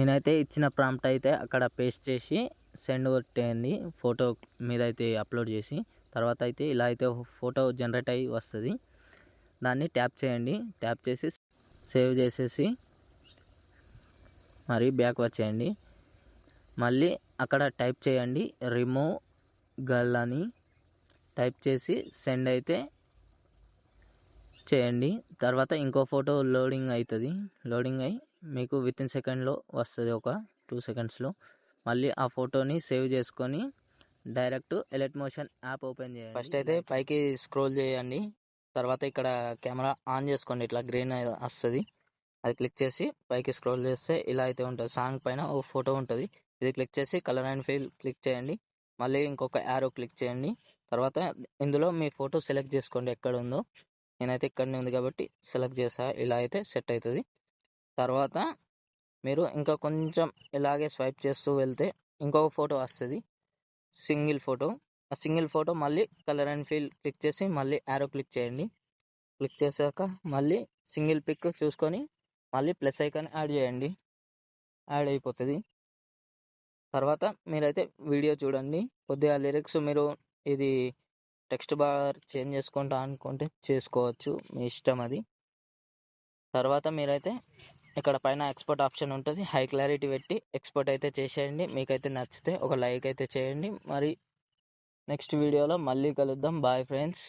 నేనైతే ఇచ్చిన ప్రాంప్ట్ అయితే అక్కడ పేస్ట్ చేసి సెండ్ కొట్టేయండి. ఫోటో మీద అయితే అప్లోడ్ చేసి తర్వాత అయితే ఇలా అయితే ఫోటో జనరేట్ అయ్యి వస్తుంది. దాన్ని ట్యాప్ చేయండి. ట్యాప్ చేసి సేవ్ చేసేసి మరి బ్యాక్ వచ్చేయండి. మళ్ళీ అక్కడ టైప్ చేయండి రిమూవ్ గర్ల్ అని టైప్ చేసి సెండ్ అయితే చేయండి. తర్వాత ఇంకో ఫోటో లోడింగ్ అవుతుంది. లోడింగ్ అయ్యి మీకు వితిన్ సెకండ్లో వస్తుంది, ఒక 2 సెకండ్స్లో. మళ్ళీ ఆ ఫోటోని సేవ్ చేసుకొని direct alert motion app open చేయండి. ఫస్ట్ అయితే పైకి స్క్రోల్ చేయండి. తర్వాత ఇక్కడ కెమెరా ఆన్ చేసుకోండి. ఇట్లా గ్రీన్ వస్తుంది, అది క్లిక్ చేసి పైకి స్క్రోల్ చేస్తే ఇలా అయితే ఉంటుంది. సాంగ్ పైన ఓ ఫోటో ఉంటుంది. ఇది క్లిక్ చేసి కలర్ అండ్ ఫీల్ క్లిక్ చేయండి. మళ్ళీ ఇంకొక యారో క్లిక్ చేయండి. తర్వాత ఇందులో మీ ఫోటో సెలెక్ట్ చేసుకోండి ఎక్కడ ఉందో. నేనైతే ఇక్కడనే ఉంది కాబట్టి సెలెక్ట్ చేసా. ఇలా అయితే సెట్ అవుతుంది. తర్వాత మీరు ఇంకా కొంచెం ఇలాగే స్వైప్ చేస్తూ వెళ్తే ఇంకొక ఫోటో వస్తుంది, సింగిల్ ఫోటో. ఆ సింగిల్ ఫోటో మళ్ళీ కలర్ అండ్ ఫీల్ క్లిక్ చేసి మళ్ళీ యారో క్లిక్ చేయండి. క్లిక్ చేశాక మళ్ళీ సింగిల్ పిక్ చూసుకొని మళ్ళీ ప్లస్ ఐకాన్ యాడ్ చేయండి. యాడ్ అయిపోతుంది. తర్వాత మీరైతే వీడియో చూడండి. కొద్దిగా లిరిక్స్ మీరు ఇది టెక్స్ట్ బార్ చేంజ్ చేసుకుంటా అనుకుంటే చేసుకోవచ్చు, మీ ఇష్టం అది. తర్వాత మీరైతే ఇక్కడ పైన ఎక్స్పోర్ట్ ఆప్షన్ ఉంటుంది, హై క్లారిటీ పెట్టి ఎక్స్పోర్ట్ అయితే చేసేయండి. మీకైతే నచ్చితే ఒక లైక్ అయితే చేయండి. మరి నెక్స్ట్ వీడియోలో మళ్ళీ కలుద్దాం. Bye friends.